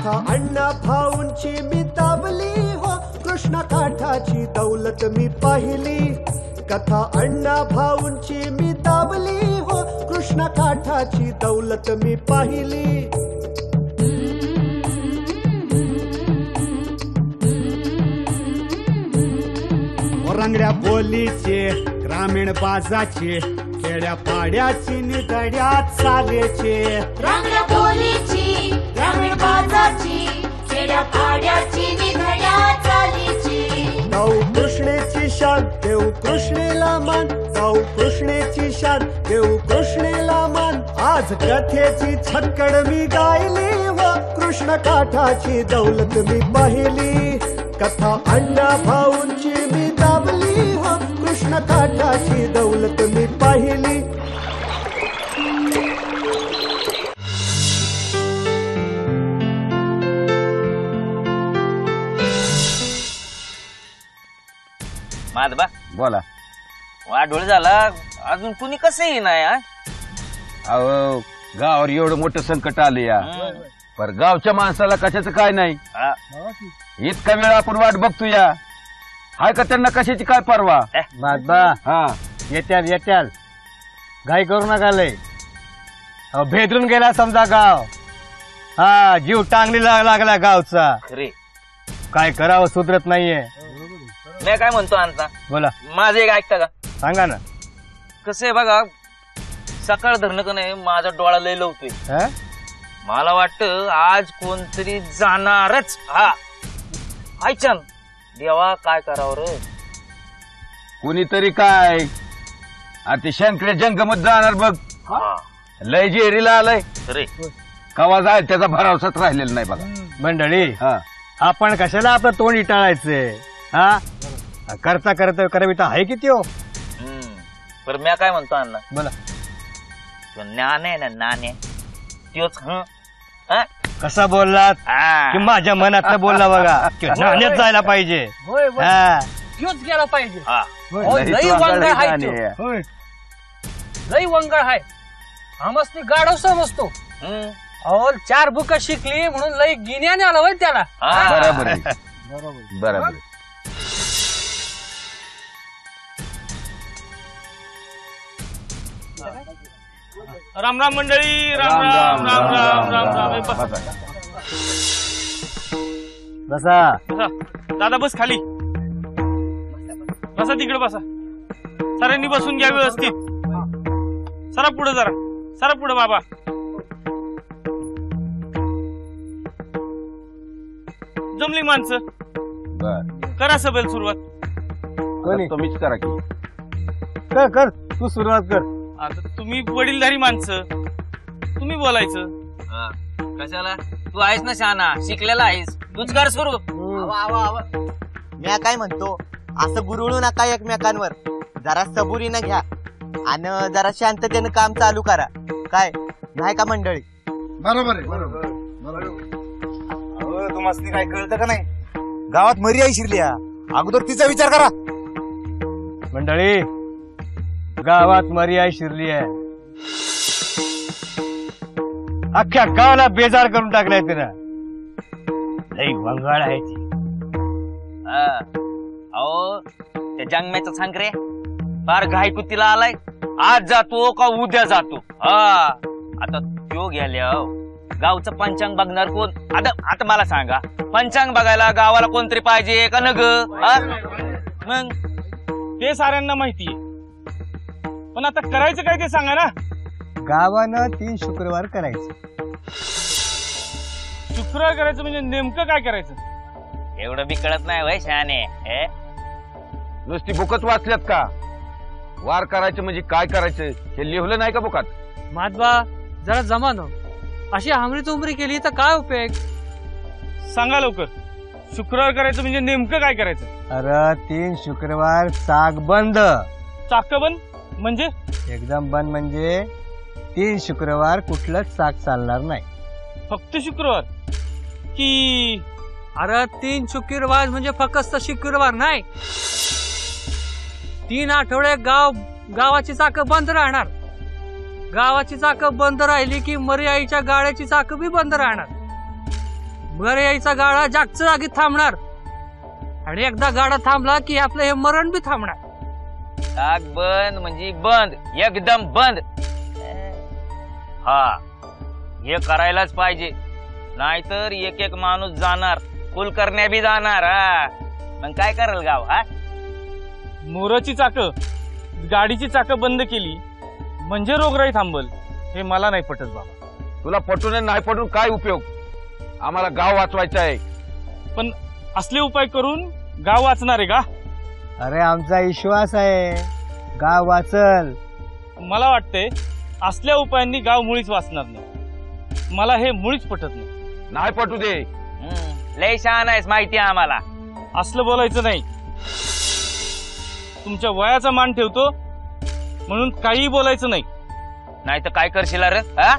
कथा अण्णा भाऊंची मी दाबली हो, कृष्ण काठाची दौलत मी पाहिली. कथा अण्णा भाऊंची मी दाबली हो, कृष्ण काठाची दौलत मी पाहिली. रंगड्या बोलीचे ग्रामीण बाजाचे, खेड्या पाड्याची निधड्या चालेचे. रंगड्या बोलीची ग्रामीण बाजाची, खेड्या पाड्याची निधड्या चालीची. गाऊ कृष्णेची शान देऊ कृष्णेला मान, गाऊ कृष्णेची शान देऊ कृष्णेला मान. आज कथेची छक्कड मी गायली व कृष्ण काठाची दौलत मी पाहिली. कथा अण्णा भाऊंची मी दाबली हो, कृष्ण काठाची दौलत मी पाहिली. माधबा बोला. वाढोळ झाला अजून कुणी कसंही नाही. अहो गावावर एवढं मोठं संकट आलं या, पर गावच्या माणसाला कशाचं काय नाही. इतका वेळ आपण वाट बघतो या, हाय का त्यांना कशाची काय परवा. माधबा हा येत्याल येत्याल, घाई करू नका लय. भेदरून गेला समजा गाव. हा जीव टांगली लागला गावचा. खरे काय करावं सुधरत नाहीये. मी काय म्हणतो अण्णा, बोला. माझं एक ऐकता का? सांगा ना. कसं आहे बघा, सकाळ धरणं का नाही माझा डोळा लय लवतोय. मला वाटतं आज कोणतरी जाणारच. हा ऐकन देवा काय करावं रे. कुणीतरी काय ते शंकरे जंगमत जाणार बघ. लय जेरीला आलंय रे. कवा जाय त्याचा भरावसाच राहिलेला नाही बघा. मंडळी हा आपण कशाला आपलं तोंड इटाळायचंय. हा करता करता करविता आहे किती हो. पर मी काय म्हणतो अण्णा, बोला. नाणे आहे ना नाणे त्योच. कसा बोललात की माझ्या मनातलं बोलला बघा. नाण्यात जायला पाहिजे. त्योच गेला पाहिजे. लई वंगळ आहे वांगळ त्यो. लई वंगळ आहे. आमसनी गाढव समजतो. अहो 4 बुक शिकली म्हणून लई गिन्याने आला होय त्याला. बरोबर आहे. बरोबर. राम राम मंडळी. राम राम राम राम राम राम. बसा. दादा बस खाली बसा. तिकडे बसा. सरांनी बसून घ्या व्यवस्थित. सरा पुढे जरा. सरा पुढे बाबा. जमली माणसं. करा सभेला सुरुवात. तुम्हीच करा की. कर कर तू सुरुवात कर. आता तुम्ही वडीलधारी माणसं, तुम्ही बोलायचं. कशाला? तू आहेस ना शहाणा, शिकलेला आहेस, तूच कर सुरू. मी काय म्हणतो, असं गुरुळू नका एकमेकांवर. जरा सबुरीनं घ्या आणि जरा शांततेनं काम चालू करा. काय नाही का मंडळी? बरोबर आहे. बरोबर. तुम्हाला काय कळतं का नाही? गावात मरी आई शिरली, अगोदर तिचा विचार करा. मंडळी गावात मर्यादा शिरली आहे. अख्ख्या गावाला बेजार करून टाकलाय तिनं. लई वंगाळ आहे ती. अहो त्या जंगम्याचा सांग रे, फार घाईकुतीला आलाय. आज जातो का उद्या जातो. आता तो गेल्या गावचं पंचांग बघणार कोण? आता मला सांगा, पंचांग बघायला गावाला कोणतरी पाहिजे का? नग मग ते साऱ्यांना माहितीये, पण आता करायचं काय ते सांगा ना. गावानं 3 शुक्रवार करायचं. शुक्रवार करायचं म्हणजे नेमकं काय करायचं? एवढं बी कळत नाही वय शहाणे. नुसती बुकच वाचल्यात का? वार करायचं म्हणजे काय करायचं हे लिहिलं नाही का बुकात? माधबा जरा जमान, अशी आंगरी चोंबरी केली तर काय उपयोग? सांगा लवकर. शुक्रवार करायचं म्हणजे नेमकं काय करायचं? अरे 3 शुक्रवार साग बंद. चाक बंद म्हणजे? एकदम बंद म्हणजे 3 शुक्रवार कुठलंच साग चालणार नाही. फक्त शुक्रवार की? अरे 3 शुक्रवार म्हणजे फक्त शुक्रवार नाही, 3 आठवडे गावाची चाकं बंद राहणार. गावाची चाकं बंद राहिली की मर्याईच्या गाड्याची चाकं बी बंद राहणार. बरं यायचा गाडा जागच्या जागी थांबणार आणि एकदा गाडा थांबला की आपलं हे मरण बी थांबणार। आग बंद म्हणजे बंद, एकदम बंद। हा, हे करायलाच पाहिजे, नाहीतर एक एक माणूस जाणार, कुलकर्ण्या बी जाणार। हा, मग काय करेल गाव? हा, मोराची चाकं, गाडीची चाकं बंद केली म्हणजे रोगराई थांबल, हे मला नाही पटत बाबा। तुला पटून नाही पटून काय उपयोग? आम्हाला गाव वाचवायचं आहे। पण असले उपाय करून गाव वाचणार आहे का? अरे आमचा विश्वास आहे गाव वाचल। मला वाटतंय असल्या उपायांनी गाव मुळीच वाचणार नाही। मला हे मुळीच पटत नाही। नाही पटू दे। लय शहाणा आहेस माहिती आहे आम्हाला। असलं बोलायचं नाही। तुमच्या वयाचा मान ठेवतो म्हणून काही बोलायचं नाही। नाही तर काय करशील रे? हा,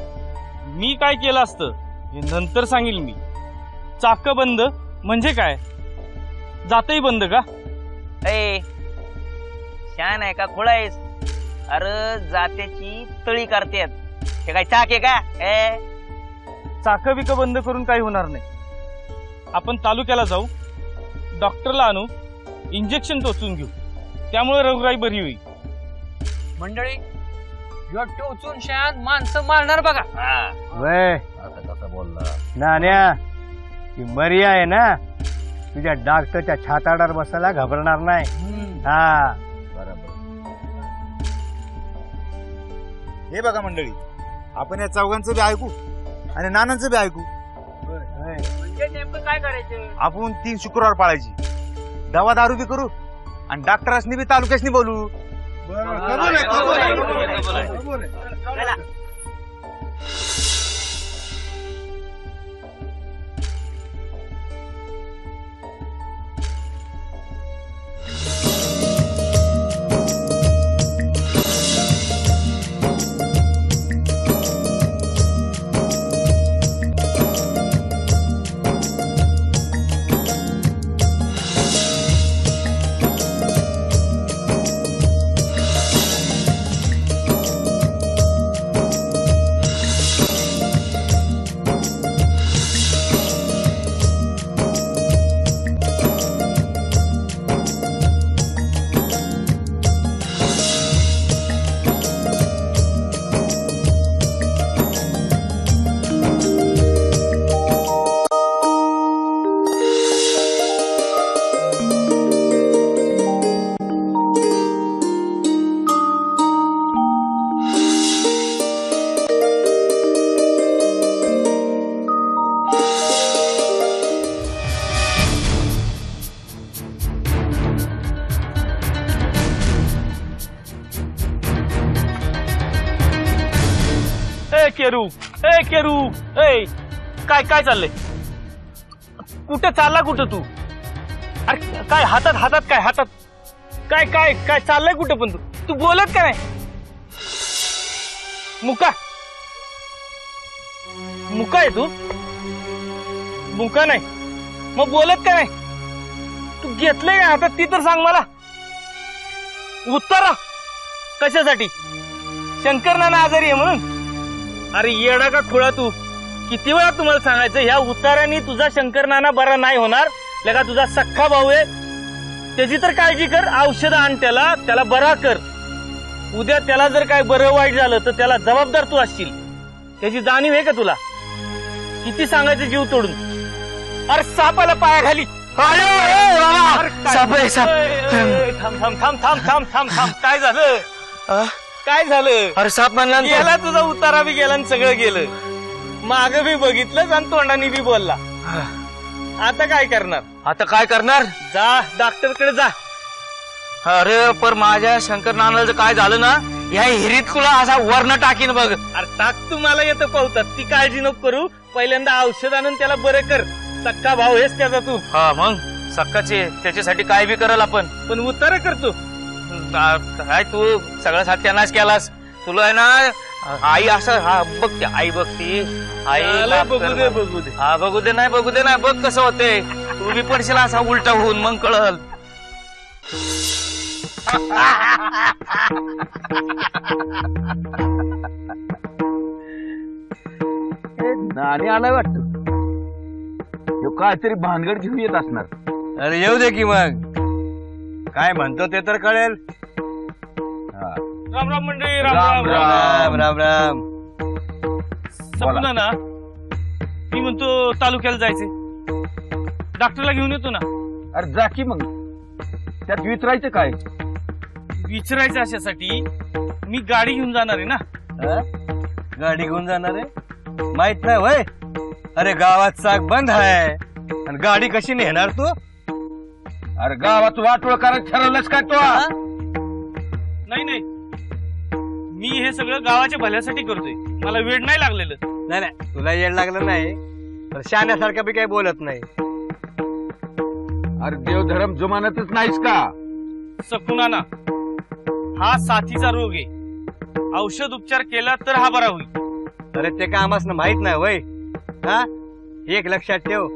मी काय केलं असतं हे नंतर सांगेल मी। चाक बंद म्हणजे काय? जातही बंद का? ए, शहाण आहे का खोळा आहेस? अरे जात्याची तळी करतेत, हे काय चाक आहे का? चाक बिक बंद करून काही होणार नाही। आपण तालुक्याला जाऊ, डॉक्टरला आणू, इंजेक्शन टोचून घेऊ, त्यामुळे रोगराई बरी होईल। मंडळी, ह्यो टोचून शान माणसं मारणार बघा। वय कसा बोलला नान्या, ती मरिया आहे ना, तुझ्या डॉक्टरच्या छाताडावर बसायला घाबरणार नाही। हा बरोबर। हे बघा मंडळी, आपण या चौघांचं बी ऐकू आणि नानांचं बी ऐकू। म्हणजे नेमकं काय करायचं? आपण 3 शुक्रवार पाळायची, दवा दारू बी करू आणि डॉक्टरांनी बी तालुक्यासनी बोलू। केरू, काय काय चाललंय? कुठे चालला कुठं तू? अरे काय हातात काय हातात काय काय काय चाललंय कुठं? पण तू बोलत का नाही? मुका आहे तू? मुका नाही मग बोलत का नाही? तू घेतलंय का हातात ती तर सांग मला। उत्तरा कशासाठी? शंकर नाना आजारी आहे म्हणून? अरे येडा का खुळा तू? किती वेळा तुम्हाला सांगायचं, ह्या उताराने तुझा शंकर नाना बरा नाही होणार। लगा तुझा सख्खा भाऊ आहे, त्याची तर काळजी कर, औषध आण, त्याला बरा कर। उद्या त्याला जर काय बरं वाईट झालं तर त्याला जबाबदार तू असशील, त्याची जाणीव आहे का तुला? किती सांगायचं जीव तोडून? अरे सापाला पाया खाली थांब। काय झालं? काय झालं? अरे साप म्हणला गेला तुझा उतारा बी गेला आणि सगळं गेलं, माग बी बघितलं आणि तोंडाने बी बोलला। आता काय करणार? आता काय करणार? जा डॉक्टरकडे जा। अरे पर माझ्या शंकर नानाला काय झालं ना, या हिरीत तुला असा वर्ण टाकीन बघ। अरे टाक, तुम्हाला येतं पावतात, ती काळजी नको करू। पहिल्यांदा औषध आणून त्याला बरं कर, सक्का भाऊ हेच त्याचा तू। हा मग सक्काचे, त्याच्यासाठी काय बी करल आपण, पण उतारा करतो काय तू सगळा सत्यानाश केलास। तुला आहे ना आई असं, हा बघ ते आई बघती, आई बघू दे हा बघू दे नाही बघ कसं होते। तू बी पडशील असा उलटा होऊन, मग कळल। नाणे आलाय वाटत। ह्यो काहीतरी भानगड घेऊन येत असणार. अरे येऊ दे की मग, काय म्हणतो ते तर कळेल. राम राम मंडळी, राम राम राम राम राम राम. सपना ना, मी म्हणतो तालुक्याला जायचे, डॉक्टरला घेऊन येतो ना. अरे जा की मग, त्यात विचारायचं काय? विचारायचं अशासाठी मी गाडी घेऊन जाणार आहे ना. हा? गाडी घेऊन जाणार आहे? माहित नाही वय? अरे गावात चाक बंद आहे आणि गाडी कशी नेणार तू? अरे गावात वाटोळ करायला ठरवलंच काय तो? नाही नाही, मी हे सगळं गावाच्या भल्यासाठी करतोय, मला वेळ नाही लागलेलं. नाही नाही, तुला येड लागलं नाही तर शाण्यासारखं बी काही बोलत नाही. अरे देवधर्म जुमानतच नाहीस का? सकुना ना, हा साथीचा रोग आहे, औषध उपचार केला तर हा बरा होईल. अरे ते का आम्हाला माहित नाही वय? हा, एक लक्षात ठेव,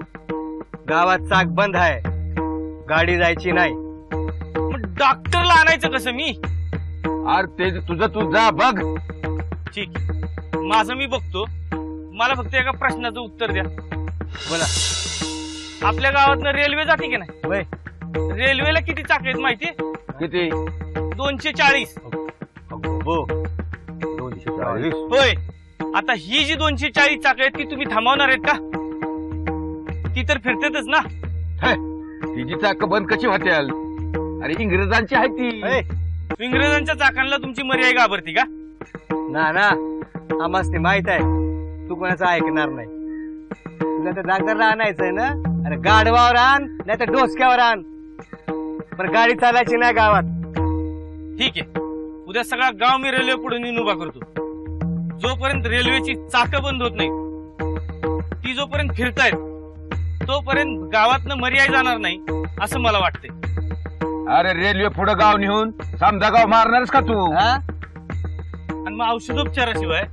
गावात चाक बंद आहे, गाडी जायची नाही. मग डॉक्टरला आणायचं कसं मी? अरे ते तुझं तू जा बघ. ठीक, माझं मी बघतो. मला फक्त एका प्रश्नाचं उत्तर द्या. बोला. आपल्या गावातनं रेल्वे जाते की नाही? वय रेल्वेला किती चाक आहेत माहितीये? किती? 240. हो, 240. होय. आता ही जी 240 चाक आहेत ती तुम्ही थांबवणार आहेत का? ती तर फिरतेतच ना. तिची चाक बंद कशी होत्याल? अरे इंग्रजांची आहे ती. इंग्रजांच्या चाकांना तुमची मर्यादा घाबरती का? ना ना, आम्हाला ते माहित आहे, तू कोणाचं ऐकणार नाही. तुला तर डॉक्टरला आणायचंय ना? अरे गाडवावर आण, नाही तर डोसक्यावर आण, पण गाडी चालायची नाही गावात. ठीक आहे, उद्या सगळा गाव मी रेल्वे पुढे नेऊन उभा करतो. जोपर्यंत रेल्वेची चाकं बंद होत नाही, ती जोपर्यंत फिरतायत, तोपर्यंत गावातनं मर्यादा जाणार नाही असं मला वाटतंय. अरे रेल्वे पुढे गाव नेऊन समजा गाव मारणारच का तू? आणि मग औषधोपचाराशिवाय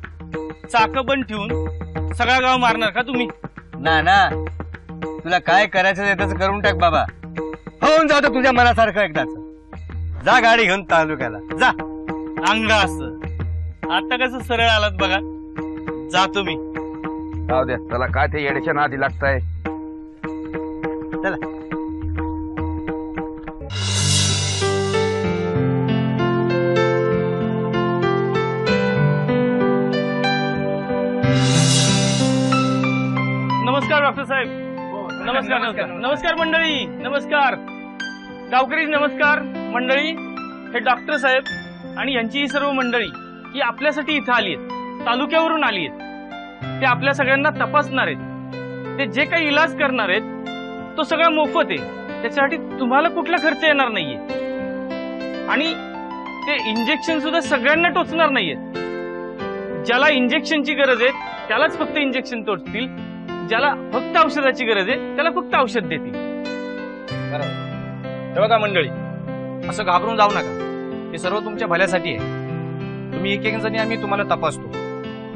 चाकं बंद ठेवून सगळा गाव मारणार का तुम्ही? ना ना, तुला काय करायचं ते तसं करून टाक बाबा, होऊन जातो तुझ्या मनासारखं एकदाच. जा गाडी घेऊन तालुक्याला जा. अंगा असं आता कसं सरळ आलात बघा. जातो मी. जाऊ द्या, चला काय ते येड्याच्या नादी लागताय. चला. नमस्कार डॉक्टर साहेब. नमस्कार नमस्कार नमस्कार मंडळी. नमस्कार गावकरी. नमस्कार मंडळी. हे डॉक्टर साहेब आणि यांची ही सर्व मंडळी ही आपल्यासाठी इथं आली आहेत, तालुक्यावरून आली आहेत. ते आपल्या सगळ्यांना तपासणार आहेत. ते जे काही इलाज करणार आहेत तो सगळा मोफत आहे, त्याच्यासाठी तुम्हाला कुठला खर्च येणार नाहीये. आणि ते इंजेक्शन सुद्धा सगळ्यांना टोचणार नाहीये. ज्याला इंजेक्शनची गरज आहे त्यालाच फक्त इंजेक्शन टोचतील, ज्याला फक्त औषधाची गरज आहे त्याला फक्त औषध देतील. बरोबर. बघा मंडळी, असं घाबरून जाऊ नका, हे सर्व तुमच्या भल्यासाठी आहे. तुम्ही एक एक जणी आम्ही तुम्हाला तपासतो,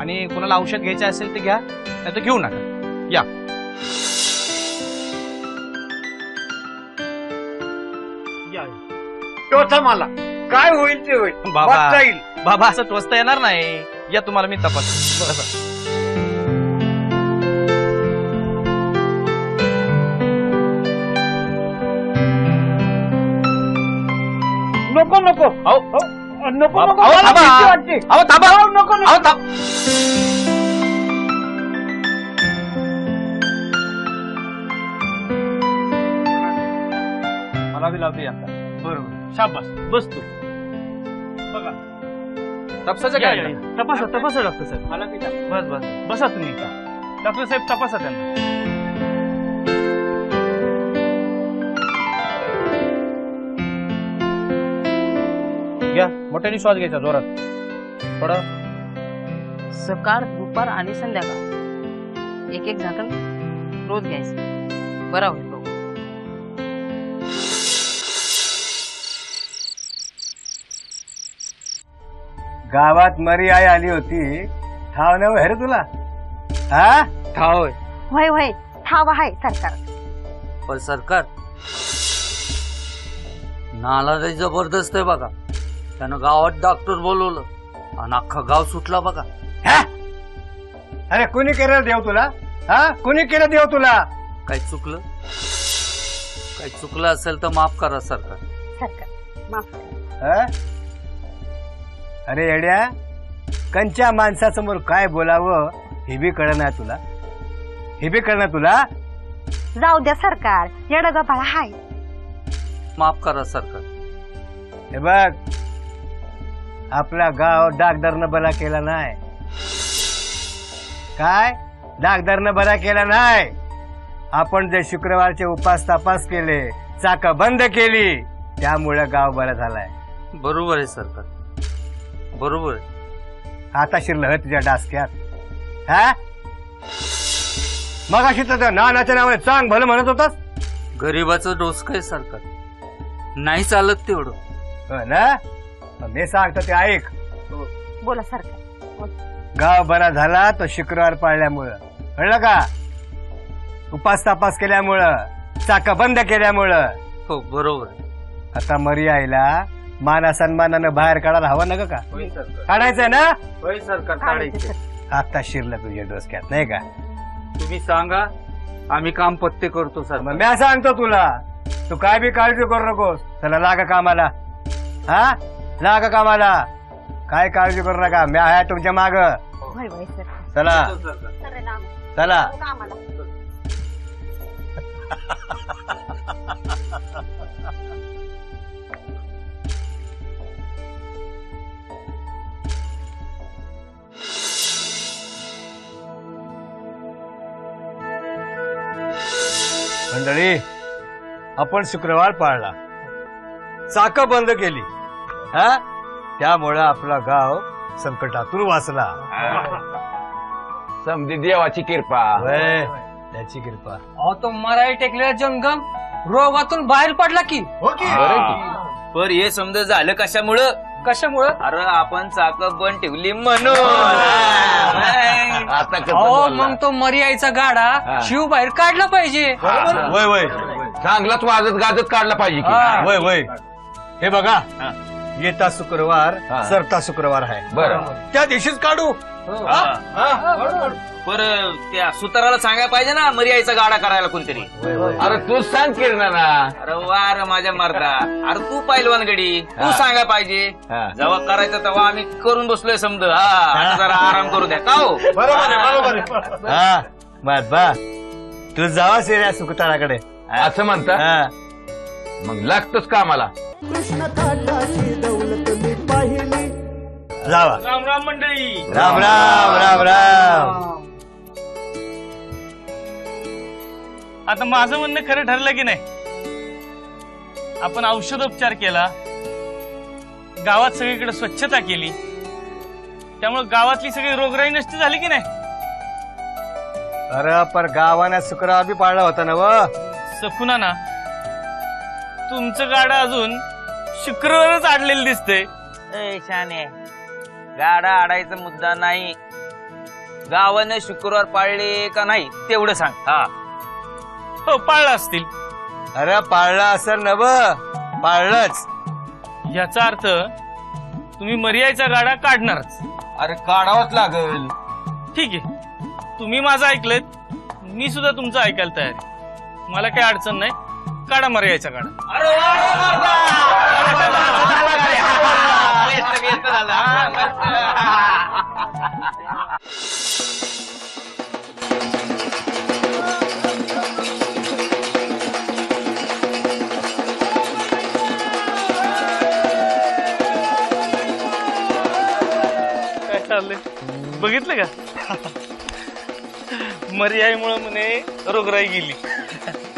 आणि कोणाला औषध घ्यायचे असेल ते घ्या, नाही तर घेऊ नका. या. मला काय होईल ते होईल बाबा असं टोचता येणार नाही. या, तुम्हाला मी तपासतो. नको नको नको नको मला बी लावते आता. बरोबर, शाबास. बस तू. बघा तपासायचं काय? तपासा तपासा डॉक्टर साहेब. मला बस बस बसा तुम्ही. डॉक्टर साहेब तपासा त्यांना. घ्या, मोठ्याने श्वास घ्यायचा जोरात. थोडं सकाळ, दुपार आणि संध्याकाळ एक एक झाकण रोज घ्यायचं, बरा होईल. गावात मरी आई आली होती, ठाव नाही रे तुला? हा, ठाव आहे. होय होय, ठाव आहे सरकार. पण सरकार नालाही जबरदस्त आहे बघा. त्यानं गावात डॉक्टर बोलवलं आणि अख्खा गाव सुटला बघा. अरे कोणी केलं देव तुला? हा, कोणी केलं देव तुला? काही चुकलं काही चुकलं असेल तर माफ करा सरकार. सरकार माफ करा. हा? अरे येड्या, कंच्या माणसासमोर काय बोलावं हे बी कळना तुला, हे बी कळना तुला. जाऊ द्या सरकार, येडा गबाळा हाय. माफ करा सरकार. हे बघ, आपला गाव डागदारनं बरा केला नाही. काय डागदारनं बरा केला नाही. आपण जे शुक्रवारचे उपास तपास केले, चाका बंद केली, त्यामुळे गाव बरा झालाय. बरोबर आहे सरकार, बरोबर आहे. आता शिरलं तुझ्या डासक्यात. हा मग अशी तर नानाच्या नावाने चांग भलं म्हणत होतास. गरीबाचं डोसकं आहे सरकार, नाही चालत तेवढं. हो ना, मग मी सांगतो ते ऐक. बोला सरकार. गाव बरा झाला तो शुक्रवार पाळल्यामुळं, कळलं का? उपास तपास केल्यामुळं, चाका बंद केल्यामुळं. हो बरोबर आहे. आता मरी आईला माना सन्मानानं बाहेर काढायला हवं नका का? काढायचंय ना? होय सरकार, काढायचे. आता शिरलं तुझ्या डोसक्यात नाही का? तुम्ही सांगा, आम्ही काम पत्ते करतो सर. मग मी सांगतो तुला, तू काय बी काळजी करू नकोस. चला लागा कामाला. हा लागा कामाला, काय काळजी करू नका, मी आहे तुमच्या माग. होय होय सरकार. चला चला. मंडळी, आपण शुक्रवार पाळला, चाका बंद केली, हा त्यामुळे आपला गाव संकटातून वाचला. समधी देवाची कृपा. होय, त्याची कृपा. अहो तो मराठी टेकलेला जंगम रोगातून बाहेर पडला की. पर हे समजा झालं कशामुळं? कशामुळं? अरे आपण चाक बंद ठेवली म्हणून. आता कसं अहो बोलला? मग तो मर्याईचा गाडा हा. शिव बाहेर काढला पाहिजे. वय वय चांगलाच वाजत गाजत काढला पाहिजे की. हा. वय वय. हे बघा, येता शुक्रवार हा. सरता शुक्रवार आहे. बरं. त्या दिवशीच काढू. पर त्या सुताराला सांगायला पाहिजे ना मर्याईचा गाडा करायला कोणतरी. अरे तूच सांग किरणाना. अरे वा रे माझ्या मर्दा, अरे तू पहिलवान गडी, तू हा. सांगायला पाहिजे. हा. जेव्हा करायचं तेव्हा आम्ही करून बसलोय समज. हा जरा आराम करू द्या का हो. हा बा, तू जावा सिऱ्या सुकताळाकडे. असं म्हणता? हा. मग लागतोच कामाला. कृष्ण काठाची दौलत मी पाहिली. जावा. राम राम मंडळी. राम राम राम राम. आता माझं म्हणणं खरं ठरलं की नाही? आपण औषधोपचार केला, गावात सगळीकडे स्वच्छता केली, त्यामुळे गावातली सगळी रोगराई नष्ट झाली की नाही? अरे पर गावाने शुक्रवार बी पाळला होता ना व. सखुना ना, तुमचं गाडा अजून शुक्रवारच आडलेलं दिसतंय. ए शाने, गाडा आडायचा मुद्दा नाही, गावाने शुक्रवार पाळले का नाही तेवढं सांग. हा हो पाळला असतील. अरे पाळला असेल ना व, पाळलंच. याचा अर्थ तुम्ही मर्याईचा गाडा काढणारच. अरे काढावंच लागल. ठीक आहे, तुम्ही माझं ऐकलंत, मी सुद्धा तुमचं ऐकायला तयार आहे. मला काही अडचण नाही, काढा मर्याईचा गाडा. काय चाललंय बघितलं का? मर्याईमुळे म्हणे रोगराई गेली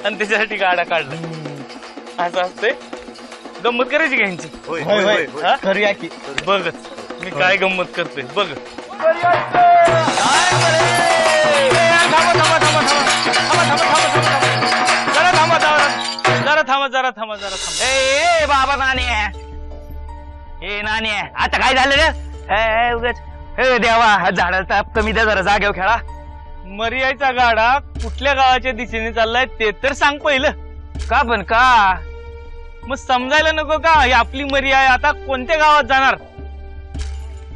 आणि त्याच्यासाठी गाडा काढला. असं असते, गंमत करायची का ह्यांची? हा? करूया की. बघच मी काय गंमत करतोय बघ. जरा थांबा. ए बाबा नाणे, ए नाणे, आता काय झालं रे? उगाच देवा, झाडाचा ताप कमी द्या जरा, जागेवर खेळा. मर्याईचा गाडा कुठल्या गावाच्या दिशेने चाललाय ते तर सांग पहिलं. का पण का? मग समजायला नको का ही आपली मर्याय आता कोणत्या गावात जाणार?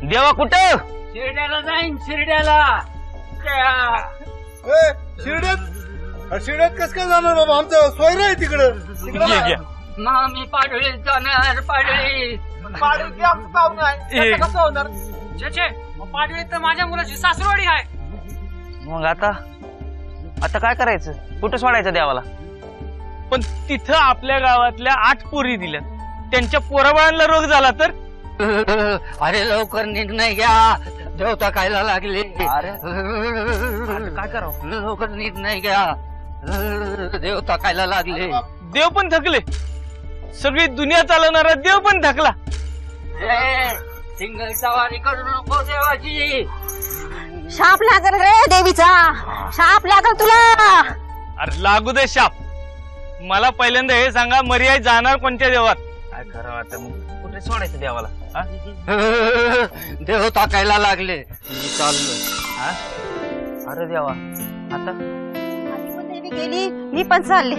देवा कुठं? शिरड्याला जाईन, शिरड्याला. शिर्डीत शिड्यात कस काय जाणार बाबा आमचं सोयरा आहे तिकडं मी पाडळी जाणार पाडळी कसं होणार पाडळी तर माझ्या मुलाची सासरवाडी आहे. मग आता काय करायचं? कुठं सोडायचं देवाला? पण तिथं आपल्या गावातल्या 8 पोरी दिल्या, त्यांच्या पोराबाळांना रोग झाला तर? अरे लवकर निर्णय घ्या, देवता खायला लागले. काय करावं? लवकर निर्णय घ्या, देवता खायला लागले. देव पण थकले, सगळी दुनिया चालवणारा देव पण थकला. सिंगल सवारी करू नको देवाची. शाप लागल रे देवीचा, शाप लागल तुला. अरे लागू दे शाप. मला पहिल्यांदा हे सांगा, मर्याय जाणार कोणत्या देवात? काय करावं आता? मग कुठे सोडायचं देवाला? देव टाकायला लागले, मी चाललोय. अरे देवा, आता देवी गेली, मी पण चालले.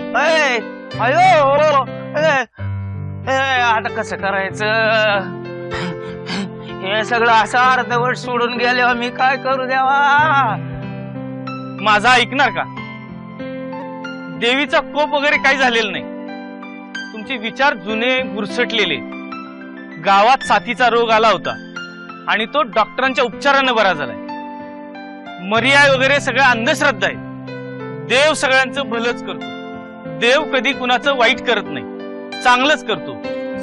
आता कसं करायचं? हे सगळं असं अर्धवट सोडून गेल्यावर मी काय करू देवा? माझा ऐकणार का? देवीचा कोप वगैरे काही झालेला नाही. तुमचे विचार जुने गुरसटलेले. गावात साथीचा रोग आला होता आणि तो डॉक्टरांच्या उपचारानं बरा झालाय. मर्याय वगैरे सगळं अंधश्रद्धा आहे. देव सगळ्यांचं भलंच करतो. देव कधी कुणाचं वाईट करत नाही, चांगलंच करतो,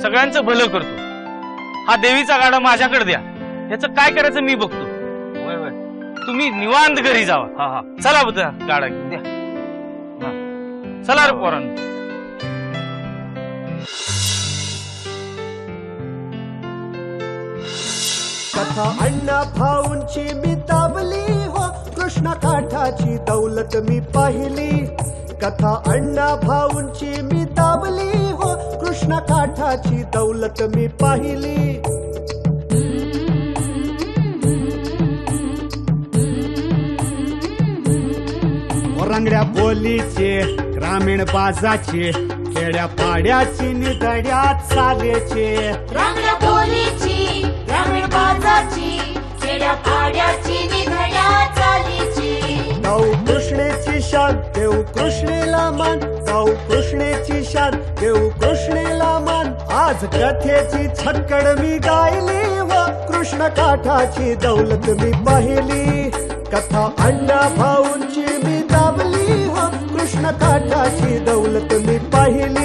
सगळ्यांचं भलं करतो. हा देवीचा गाडा माझ्याकडे द्या, ह्याचं काय करायचं मी बघतो. तुम्ही निवांत घरी जावा. चला बघा गाडा द्या. चला रे पोरांनो. कथा अण्णा भाऊंची मी दाबली हो, कृष्ण काठाची दौलत मी पाहिली. कथा अण्णा भाऊंची मी दाबली हो, कृष्ण काठाची दौलत मी पाहिली. रंगड्या बोलीचे, ग्रामीण बाजाचे, खेड्या पाड्याची निधड्या चालेचे. रंगड्या बोलीची, ग्रामीण बाजाची, खेड्या पाड्याची निधड्या चालीची. गाऊ कृष्णेची शान, देऊ कृष्णेला मान. गाऊ कृष्णेची शान, देऊ कृष्णेला मान. आज कथेची छक्कड मी गायली व कृष्ण काठाची दौलत मी पाहिली. कथा अण्णा भाऊंची मी दाबली हो, कृष्ण काठाची दौलत मी पाहिली.